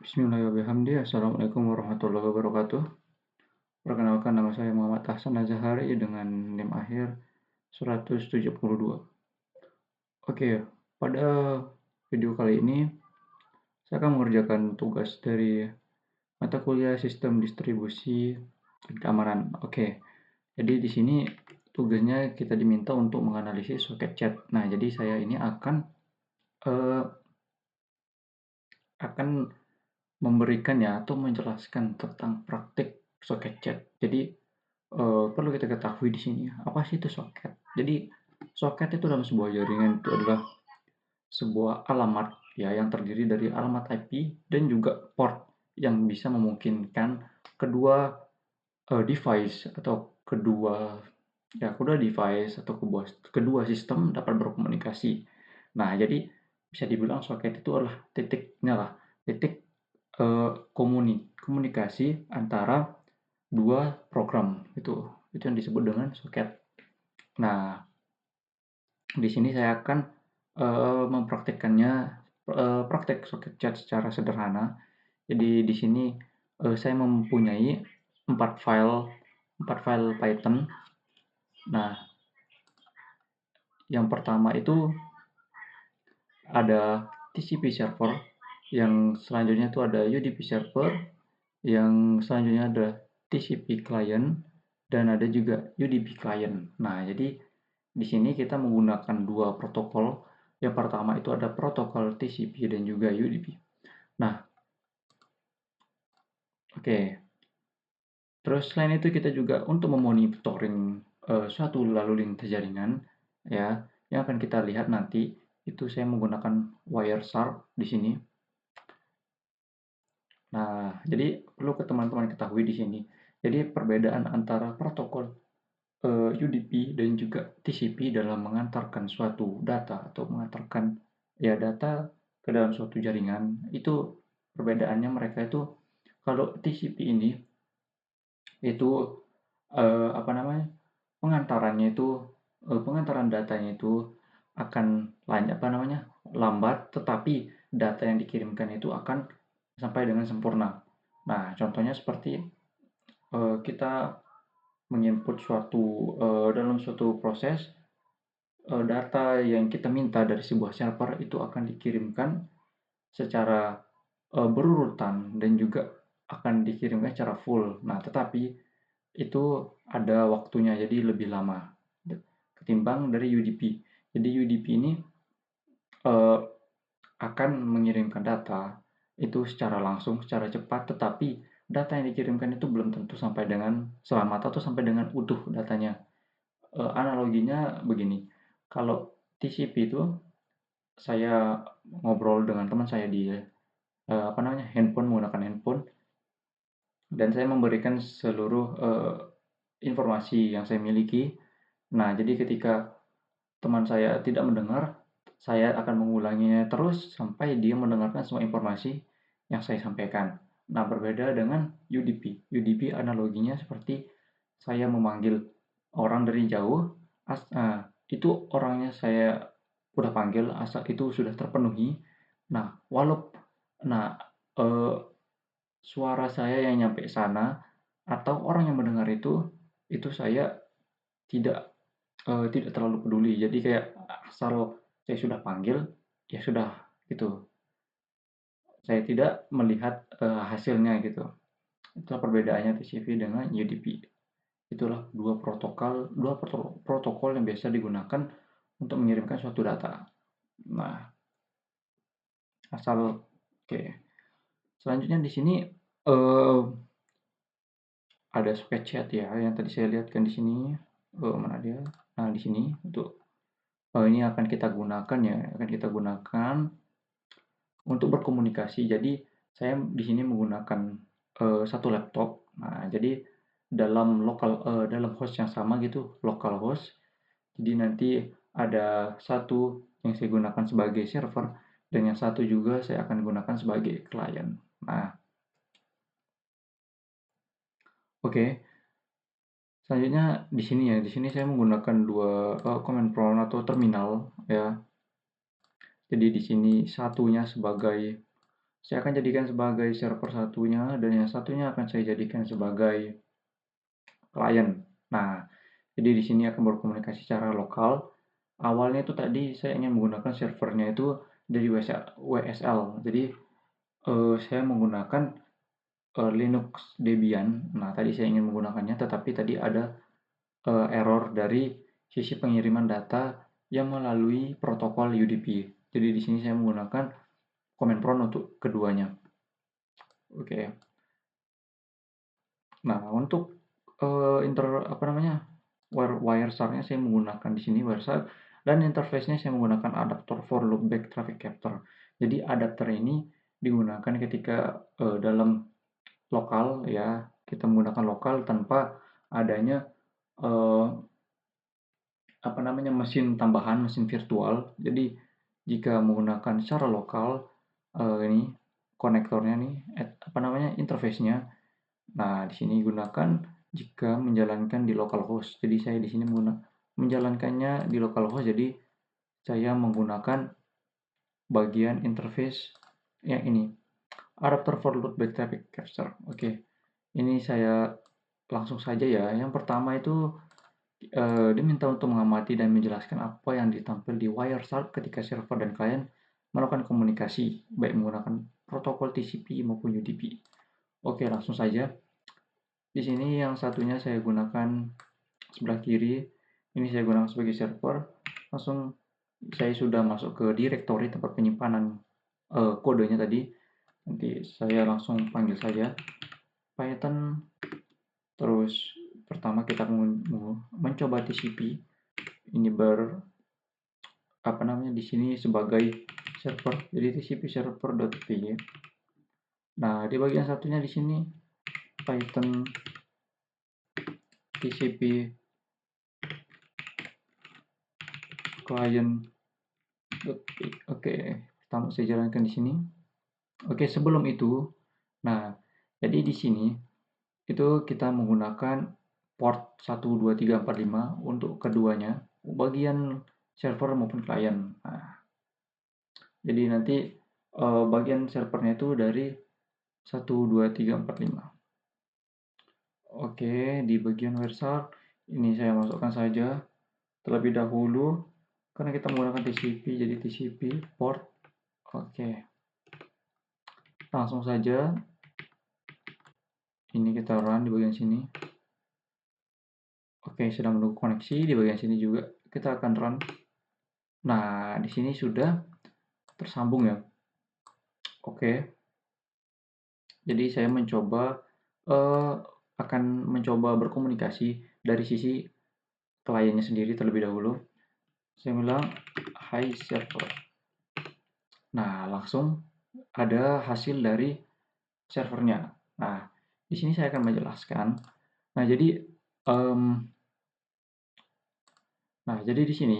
Bismillahirrahmanirrahim. Assalamualaikum warahmatullahi wabarakatuh. Perkenalkan, nama saya Muhammad Ahsan Azhari dengan NIM akhir 172. Oke, pada video kali ini saya akan mengerjakan tugas dari mata kuliah Sistem Distribusi dan Keamanan. Oke, jadi di sini tugasnya kita diminta untuk menganalisis soket chat. Nah, jadi saya ini eh, akan memberikan ya atau menjelaskan tentang praktik soket chat. Jadi perlu kita ketahui di sini, apa sih itu soket? Jadi soket itu dalam sebuah jaringan itu adalah sebuah alamat ya yang terdiri dari alamat IP dan juga port yang bisa memungkinkan kedua device atau kedua device atau kedua sistem dapat berkomunikasi. Nah, jadi bisa dibilang soket itu adalah titiknya lah, titik komunikasi antara dua program itu yang disebut dengan soket. Nah, di sini saya akan mempraktikkannya, praktek soket chat secara sederhana. Jadi di sini saya mempunyai 4 file 4 file Python. Nah, yang pertama itu ada TCP server, yang selanjutnya itu ada UDP server, yang selanjutnya ada TCP client, dan ada juga UDP client. Nah, jadi di sini kita menggunakan dua protokol. Yang pertama itu ada protokol TCP dan juga UDP. Nah, oke. Terus selain itu kita juga untuk memonitoring suatu lalu lintas jaringan ya, yang akan kita lihat nanti itu saya menggunakan Wireshark di sini. Nah, jadi perlu ke teman-teman ketahui di sini. Jadi perbedaan antara protokol UDP dan juga TCP dalam mengantarkan suatu data atau mengantarkan ya data ke dalam suatu jaringan itu perbedaannya mereka itu kalau TCP ini itu apa namanya pengantarannya itu pengantaran datanya itu akan apa namanya lambat, tetapi data yang dikirimkan itu akan sampai dengan sempurna. Nah, contohnya seperti kita menginput dalam suatu proses data yang kita minta dari sebuah server itu akan dikirimkan secara berurutan dan juga akan dikirimkan secara full. Nah, tetapi itu ada waktunya, jadi lebih lama ketimbang dari UDP. Jadi UDP ini eh, akan mengirimkan data itu secara langsung, secara cepat, tetapi data yang dikirimkan itu belum tentu sampai dengan selamat atau sampai dengan utuh datanya. Analoginya begini, kalau TCP itu saya ngobrol dengan teman saya di apa namanya handphone menggunakan handphone dan saya memberikan seluruh informasi yang saya miliki. Nah, jadi ketika teman saya tidak mendengar, saya akan mengulanginya terus sampai dia mendengarkan semua informasi yang saya sampaikan. Nah, berbeda dengan UDP. UDP analoginya seperti saya memanggil orang dari jauh, itu orangnya saya udah panggil, asal itu sudah terpenuhi. Nah, nah, eh, suara saya yang nyampe sana atau orang yang mendengar itu saya tidak tidak terlalu peduli. Jadi kayak asal saya sudah panggil, ya sudah gitu. Saya tidak melihat hasilnya gitu. Itulah perbedaannya TCP dengan UDP. Itulah dua protokol yang biasa digunakan untuk mengirimkan suatu data. Nah, asal oke. Selanjutnya di sini eh, ada soket chat ya yang tadi saya lihatkan di sini. Mana dia? Nah, di sini untuk ini akan kita gunakan ya, akan kita gunakan untuk berkomunikasi. Jadi saya di sini menggunakan satu laptop. Nah, jadi dalam host yang sama gitu, local host. Jadi nanti ada satu yang saya gunakan sebagai server dan yang satu juga saya akan gunakan sebagai klien. Nah, oke. Selanjutnya di sini ya, di sini saya menggunakan dua command prompt atau terminal ya. Jadi di sini satunya sebagai Saya akan jadikan sebagai server satunya dan yang satunya akan saya jadikan sebagai klien. Nah, jadi di sini akan berkomunikasi secara lokal. Awalnya itu tadi saya ingin menggunakan servernya itu dari WSL. Jadi saya menggunakan Linux Debian. Nah, tadi saya ingin menggunakannya, tetapi tadi ada error dari sisi pengiriman data yang melalui protokol UDP. Jadi di sini saya menggunakan command prompt untuk keduanya. Oke. Nah, untuk apa namanya? Wireshark-nya saya menggunakan di sini Wireshark dan interface-nya saya menggunakan adapter for loopback traffic capture. Jadi adapter ini digunakan ketika dalam lokal ya, kita menggunakan lokal tanpa adanya eh, apa namanya mesin tambahan, mesin virtual. Jadi jika menggunakan secara lokal ini konektornya nih, apa namanya interface-nya. Nah, di sini gunakan jika menjalankan di localhost. Jadi saya di sini menjalankannya di localhost. Jadi saya menggunakan bagian interface yang ini, adapter for loopback traffic capture. Oke, ini saya langsung saja ya. Yang pertama itu diminta untuk mengamati dan menjelaskan apa yang ditampil di Wireshark ketika server dan klien melakukan komunikasi, baik menggunakan protokol TCP maupun UDP. Oke, langsung saja. Di sini yang satunya saya gunakan sebelah kiri, ini saya gunakan sebagai server. Langsung saya sudah masuk ke directory tempat penyimpanan kodenya tadi. Nanti saya langsung panggil saja Python. Terus pertama kita mencoba TCP. Ini apa namanya di sini sebagai server. Jadi TCP server.py. Nah, di bagian satunya di sini Python TCP client.py. Oke, pertama saya jalankan di sini. Oke, sebelum itu, nah, jadi di sini itu kita menggunakan port 12345 untuk keduanya, bagian server maupun klien. Nah, jadi nanti bagian servernya itu dari 12345. Oke, di bagian Wireshark ini saya masukkan saja terlebih dahulu karena kita menggunakan TCP, jadi TCP port. Oke, langsung saja ini kita run di bagian sini. Oke, sedang menunggu koneksi di bagian sini juga kita akan run. Nah, di sini sudah tersambung ya. Oke, jadi saya eh, akan mencoba berkomunikasi dari sisi kliennya sendiri terlebih dahulu. Saya bilang hi server. Nah, langsung ada hasil dari servernya. Nah, di sini saya akan menjelaskan. Nah, jadi em, di sini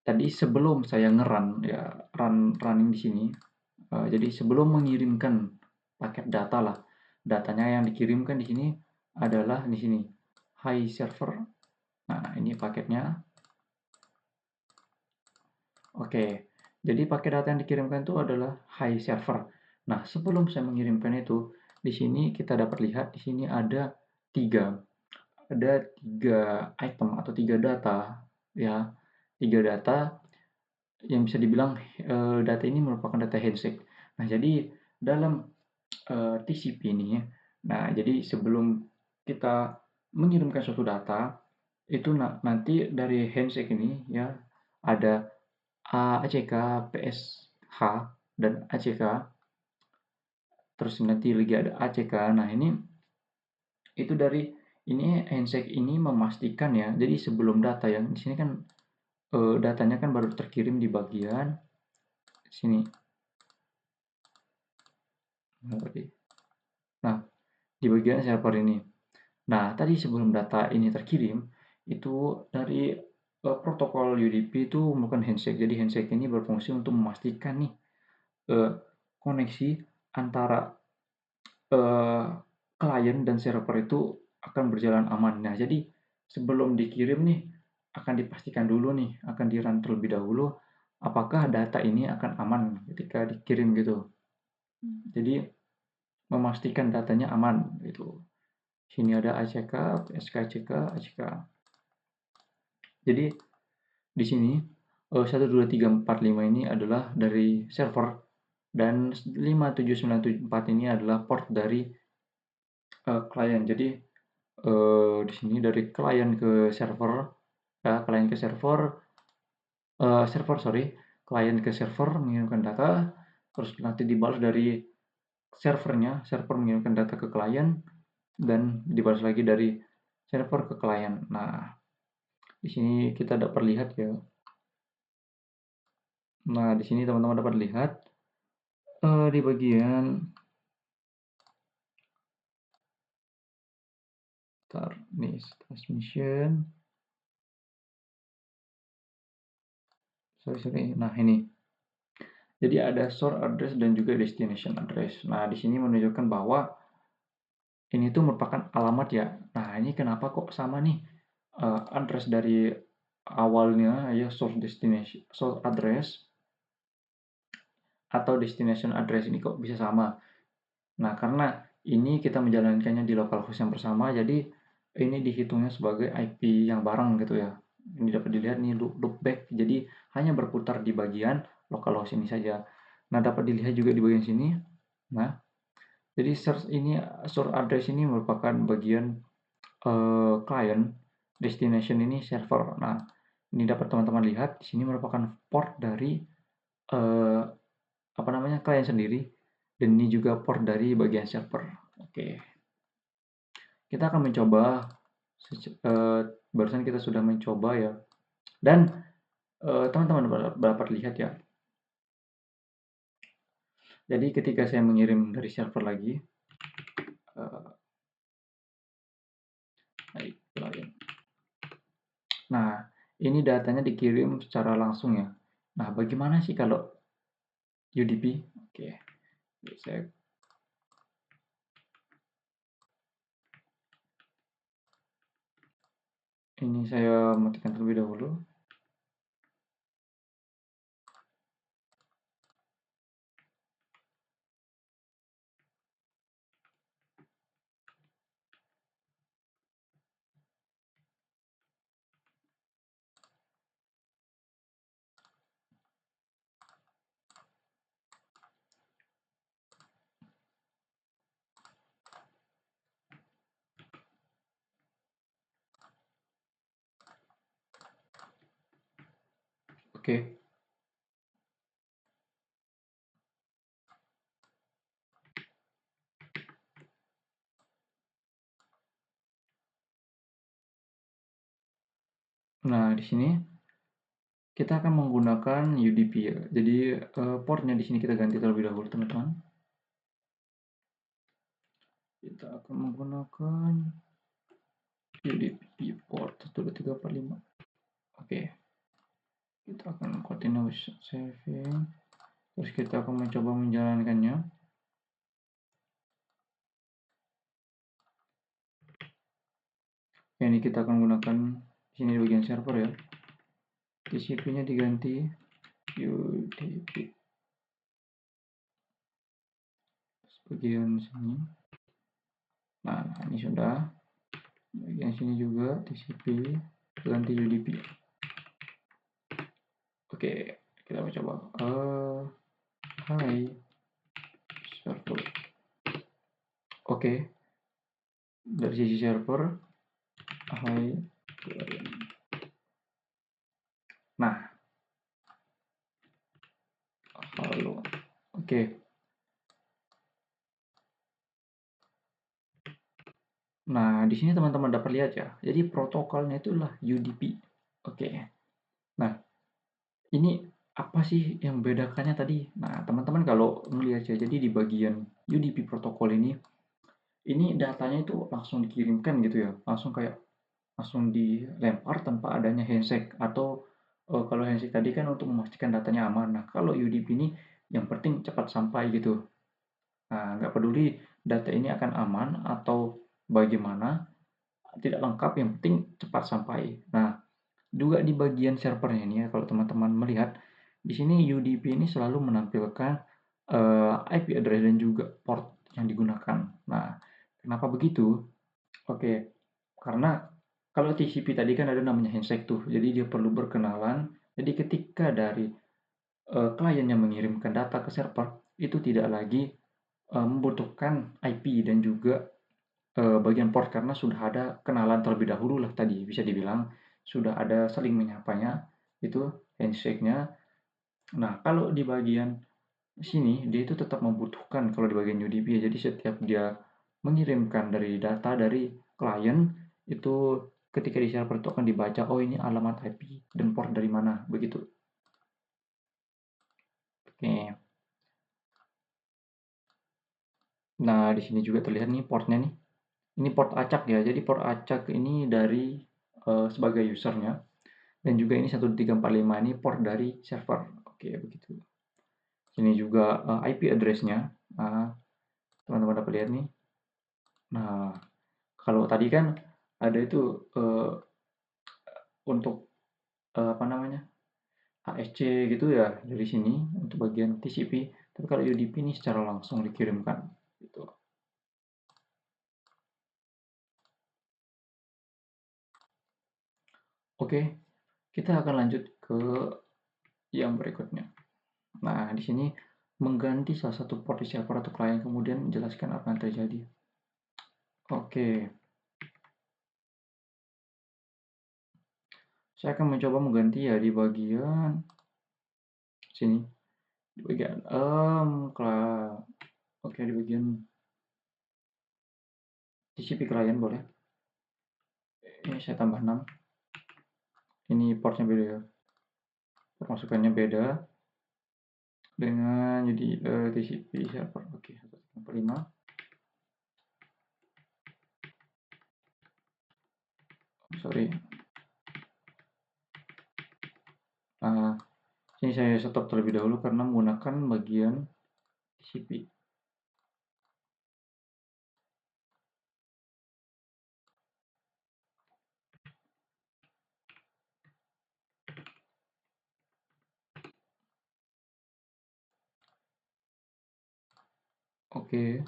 tadi sebelum saya ngerun ya running di sini. Jadi sebelum mengirimkan paket data lah, datanya yang dikirimkan di sini adalah di sini hi server. Nah, ini paketnya. Oke, jadi paket data yang dikirimkan itu adalah hi server. Nah, sebelum saya mengirimkan itu, di sini kita dapat lihat di sini tiga, ada tiga item atau tiga data ya, tiga data yang bisa dibilang data ini merupakan data handshake. Nah, jadi dalam TCP ini, nah jadi sebelum kita mengirimkan suatu data, itu nanti dari handshake ini ya ada ACK, PSH, dan ACK, terus nanti lagi ada ACK. Nah ini itu dari ini handshake ini memastikan ya. Jadi sebelum data yang di sini kan datanya kan baru terkirim di bagian sini. Nah, di bagian server ini. Nah, tadi sebelum data ini terkirim, itu dari protokol UDP itu melakukan handshake. Jadi handshake ini berfungsi untuk memastikan nih eh, koneksi antara eh, klien dan server itu akan berjalan aman. Nah, jadi sebelum dikirim nih akan dipastikan dulu nih, akan di-run terlebih dahulu apakah data ini akan aman ketika dikirim gitu. Jadi memastikan datanya aman gitu. Sini ada ACK, SKCK, ACK. Jadi di sini 12345 ini adalah dari server dan 57974 ini adalah port dari klien. Jadi di sini dari klien ke server, ya, klien ke server, sorry, klien ke server mengirimkan data, terus nanti dibalas dari servernya, server mengirimkan data ke klien, dan dibalas lagi dari server ke klien. Nah, di sini kita dapat lihat ya. Nah, di sini teman-teman dapat lihat di bagian nih transmission. Sorry. Nah, ini. Jadi ada source address dan juga destination address. Nah, di sini menunjukkan bahwa ini tuh merupakan alamat ya. Nah, ini kenapa kok sama nih address dari awalnya ya source destination source address atau destination address ini kok bisa sama. Nah, karena ini kita menjalankannya di localhost yang bersama, jadi ini dihitungnya sebagai IP yang bareng gitu ya. Ini dapat dilihat nih loopback, jadi hanya berputar di bagian localhost ini saja. Nah, dapat dilihat juga di bagian sini. Nah, jadi source address ini merupakan bagian client, destination ini server. Nah, ini dapat teman-teman lihat di sini merupakan port dari eh, apa namanya klien sendiri, dan ini juga port dari bagian server. Oke, kita akan mencoba. Barusan kita sudah mencoba ya, dan teman-teman dapat lihat ya. Jadi ketika saya mengirim dari server lagi, uh, klien. Nah, ini datanya dikirim secara langsung ya. Nah, bagaimana sih kalau UDP? Oke, saya matikan terlebih dahulu. Oke. Nah, di sini kita akan menggunakan UDP ya. Jadi portnya di sini kita ganti terlebih dahulu, teman-teman. Kita akan menggunakan UDP port 12345. Oke. Kita akan continuous saving. Terus kita akan mencoba menjalankannya. Ini kita akan gunakan di sini di bagian server ya. TCP-nya diganti UDP. Bagian sini. Nah, ini sudah. Bagian sini juga TCP ganti UDP. Oke, kita mencoba. Hai server. Oke, dari sisi server. Hai. Nah, halo. Oke. Nah, di sini teman-teman dapat lihat ya. Jadi protokolnya itulah UDP. Oke. Nah, ini apa sih yang membedakannya tadi? Nah, teman-teman kalau melihat ya, jadi di bagian UDP protokol ini datanya itu langsung dikirimkan gitu ya, langsung dilempar tanpa adanya handshake, atau kalau handshake tadi kan untuk memastikan datanya aman. Nah, kalau UDP ini yang penting cepat sampai gitu. Nah, nggak peduli data ini akan aman atau bagaimana, tidak lengkap, yang penting cepat sampai. Nah, juga di bagian servernya ini ya, kalau teman-teman melihat Di sini UDP ini selalu menampilkan IP address dan juga port yang digunakan. Nah, kenapa begitu? Oke, karena kalau TCP tadi kan ada namanya handshake tuh, jadi dia perlu berkenalan. Jadi ketika dari klien yang mengirimkan data ke server itu tidak lagi membutuhkan IP dan juga bagian port karena sudah ada kenalan terlebih dahulu lah tadi bisa dibilang sudah ada saling menyapanya itu handshake-nya. Nah, kalau di bagian sini dia itu tetap membutuhkan kalau di bagian UDP ya. Jadi setiap dia mengirimkan dari data dari klien itu ketika di server itu akan dibaca oh ini alamat IP dan port dari mana begitu. Oke. Nah, di sini juga terlihat nih portnya nih. Ini port acak ya. Jadi port acak ini dari sebagai usernya dan juga ini 1345 ini port dari server. Oke, begitu. Sini juga IP address-nya. Nah, teman-teman dapat lihat nih. Nah, kalau tadi kan ada itu untuk apa namanya? ASC gitu ya dari sini untuk bagian TCP. Tapi kalau UDP ini secara langsung dikirimkan gitu. Oke, kita akan lanjut ke yang berikutnya. Nah, di sini mengganti salah satu port di server atau klien kemudian menjelaskan apa yang terjadi. Oke, saya akan mencoba mengganti ya di bagian sini. Di bagian oke di bagian TCP klien boleh. Ini saya tambah 6. Ini portnya beda ya. Pemasukannya beda dengan jadi TCP server. Oke, 1.5. Sorry. Nah, sini saya stop terlebih dahulu karena menggunakan bagian TCP. Oke,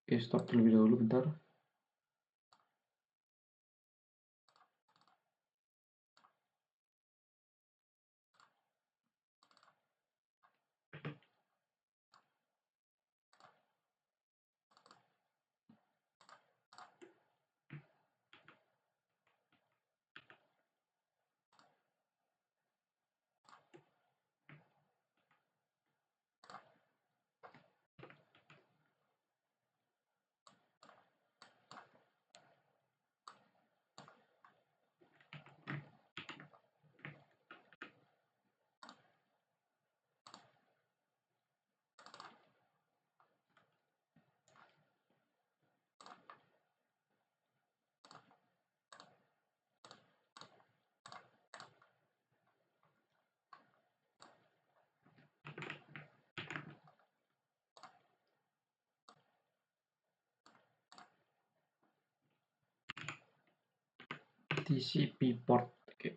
oke stop terlebih dahulu bentar. TCP port. Oke.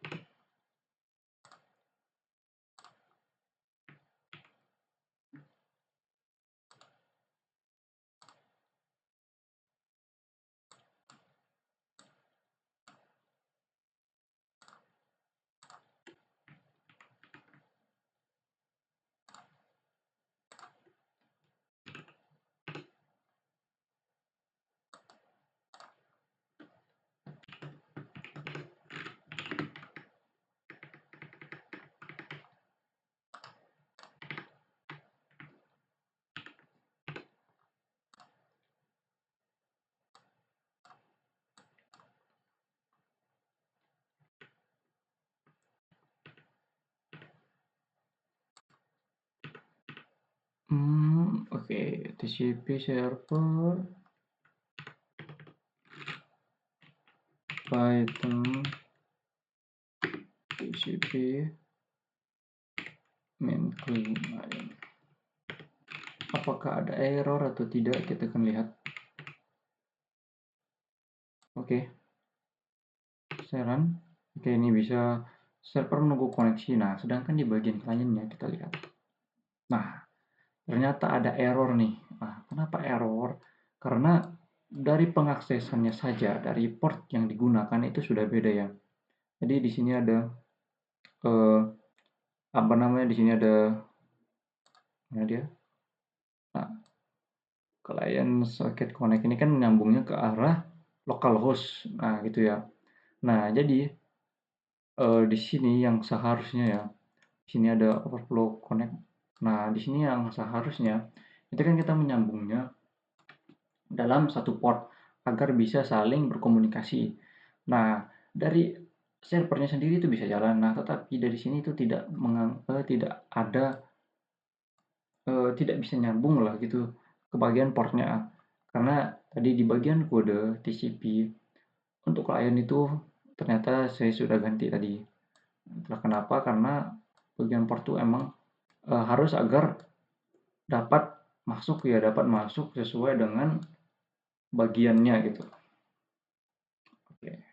Oke, TCP server Python TCP main client. Apakah ada error atau tidak? Kita akan lihat. Oke. perseran. Oke, ini bisa server menunggu koneksi. Nah, sedangkan di bagian kliennya kita lihat. Nah, ternyata ada error nih. Nah, kenapa error? Karena dari pengaksesannya saja, dari port yang digunakan itu sudah beda ya. Jadi di sini ada eh, apa namanya? Di sini ada mana dia? Nah, client socket connect ini kan nyambungnya ke arah localhost. Nah, gitu ya. Nah, jadi di sini yang seharusnya ya, di sini ada overflow connect. Nah, di sini yang seharusnya itu kan kita menyambungnya dalam satu port agar bisa saling berkomunikasi. Nah, dari servernya sendiri itu bisa jalan. Nah, tetapi dari sini itu tidak ada tidak bisa nyambung lah gitu ke bagian portnya. Karena tadi di bagian kode TCP untuk klien itu ternyata saya sudah ganti tadi. Itulah kenapa, karena bagian port itu emang harus agar dapat dapat masuk sesuai dengan bagiannya gitu. Oke.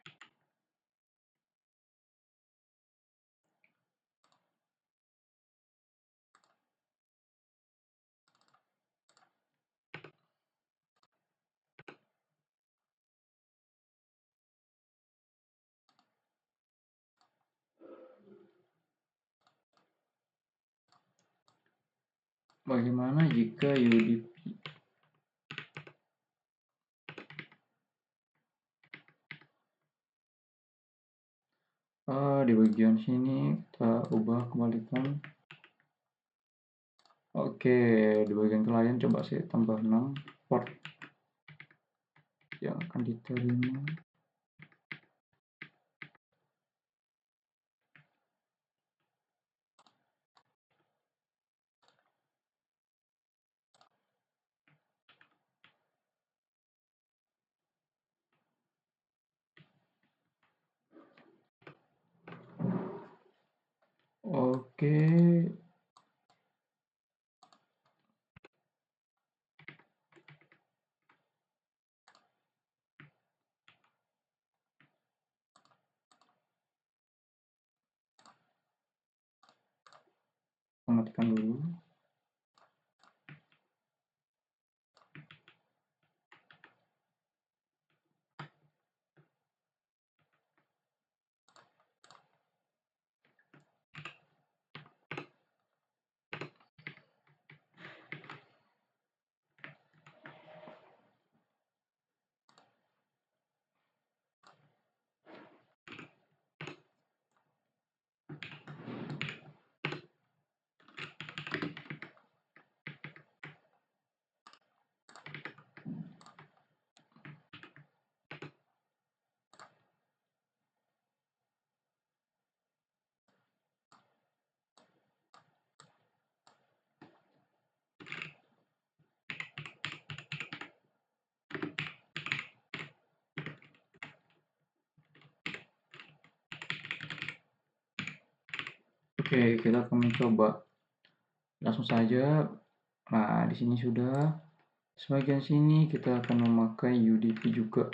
Bagaimana jika UDP di bagian sini kita ubah kembalikan. Oke, di bagian klien coba saya tambah 6 port yang akan diterima. Oke, matikan dulu. Oke, kita akan mencoba langsung saja. Nah, di sini sudah. Sebagian sini kita akan memakai UDP juga.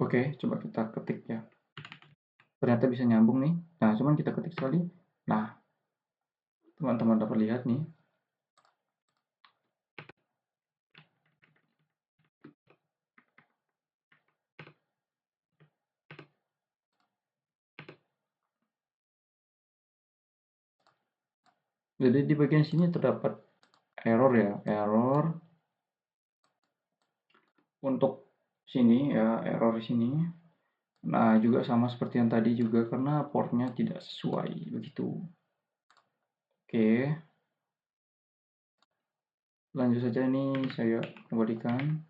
Oke, coba kita ketik ya. Ternyata bisa nyambung nih. Nah, cuman kita ketik sekali. Nah, teman-teman dapat lihat nih. Jadi di bagian sini terdapat error ya, error untuk sini ya, error di sini. Nah, juga sama seperti yang tadi juga karena portnya tidak sesuai begitu. Oke, lanjut saja nih saya kembalikan.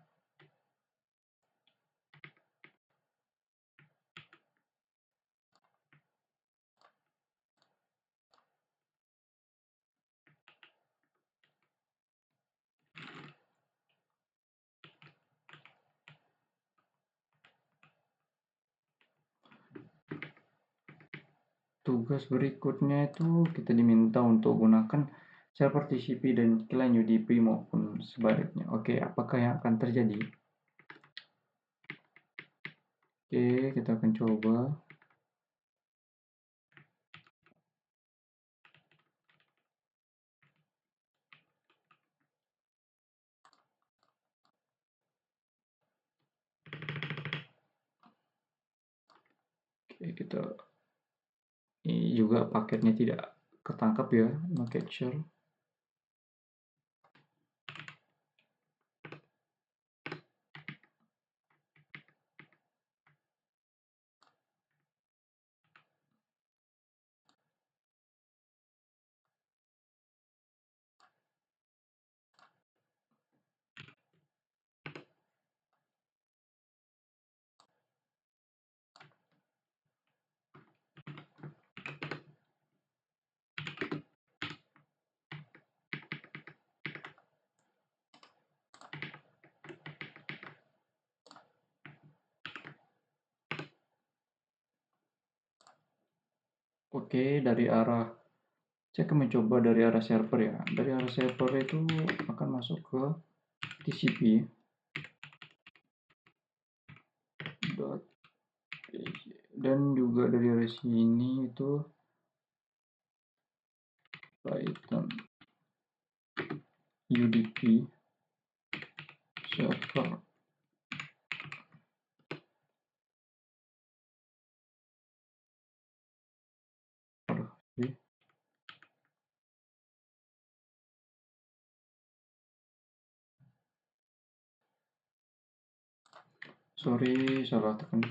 Tugas berikutnya itu kita diminta untuk gunakan server TCP dan klien UDP maupun sebaliknya. Oke, apakah yang akan terjadi? Oke, kita akan coba. Oke, kita ini juga paketnya tidak ketangkap ya, no capture. Oke, dari arah saya akan mencoba dari arah server ya. Dari arah server itu akan masuk ke TCP dot dan juga dari arah sini itu Python UDP server. Aduh, sorry salah tekan.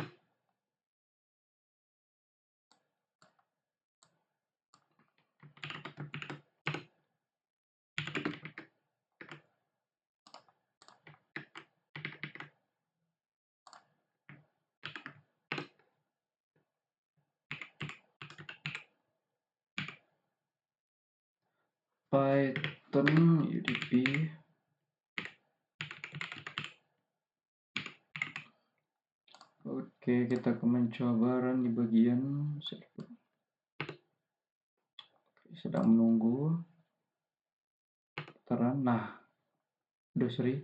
Python UDP. Oke, kita akan mencoba run di bagian server. Sedang menunggu terang. Nah, udah seri.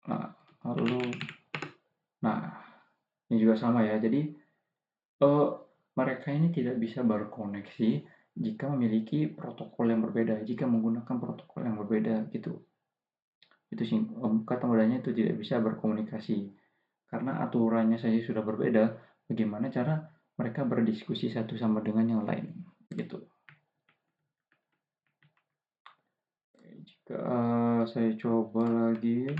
Nah, lalu, nah, ini juga sama ya. Jadi, mereka ini tidak bisa berkoneksi jika memiliki protokol yang berbeda, jika menggunakan protokol yang berbeda gitu. Itu sih, kata mudahnya itu tidak bisa berkomunikasi. Karena aturannya saja sudah berbeda, bagaimana cara mereka berdiskusi satu sama dengan yang lain gitu. Jika saya coba lagi,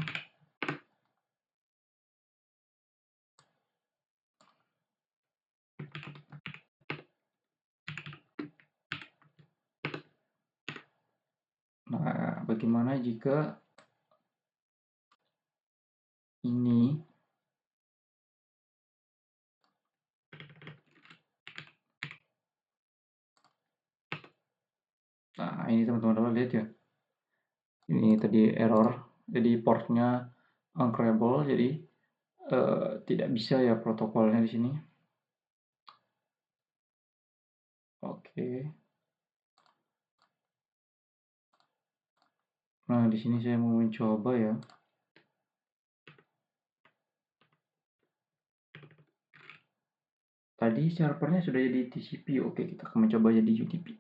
nah bagaimana jika ini, nah ini teman-teman dapat lihat ya, ini tadi error, jadi portnya uncreable, jadi tidak bisa ya protokolnya di sini. Oke. Nah, di sini saya mau mencoba ya. Tadi servernya sudah jadi TCP. Oke, kita akan mencoba jadi UDP.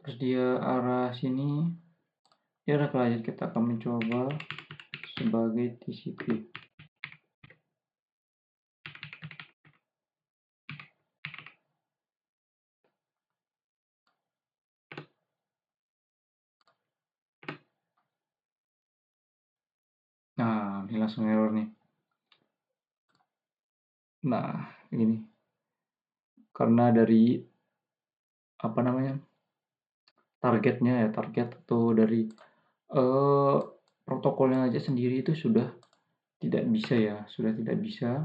Terus dia arah sini, dia arah klien, kita akan mencoba sebagai TCP. Nah, ini langsung error nih. Nah, ini karena dari apa namanya, targetnya ya, target atau dari eh, protokolnya aja sendiri itu sudah tidak bisa ya, sudah tidak bisa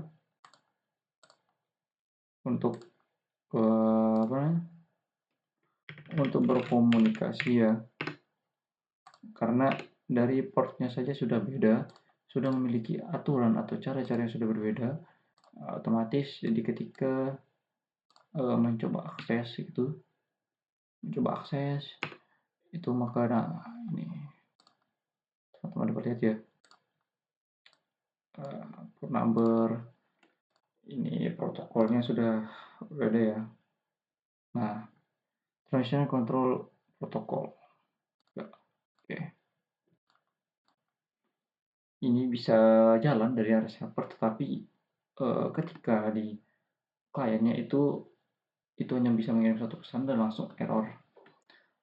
untuk apa namanya, untuk berkomunikasi ya. karena dari portnya saja sudah beda, sudah memiliki aturan atau cara-cara yang sudah berbeda, otomatis jadi ketika mencoba akses itu maka nah, ini teman-teman dapat lihat ya, port number ini protokolnya sudah berbeda ya. Nah, transition control protokol. Ya, oke. Ini bisa jalan dari area server, tetapi ketika di kliennya itu hanya bisa mengirim satu pesan dan langsung error.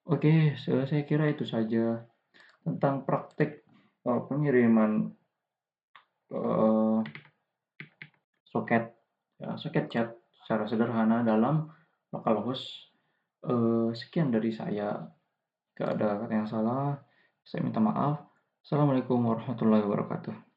Oke, saya kira itu saja tentang praktik pengiriman eh, soket soket chat secara sederhana dalam localhost. Sekian dari saya. Jika ada kata yang salah, saya minta maaf. Assalamualaikum warahmatullahi wabarakatuh.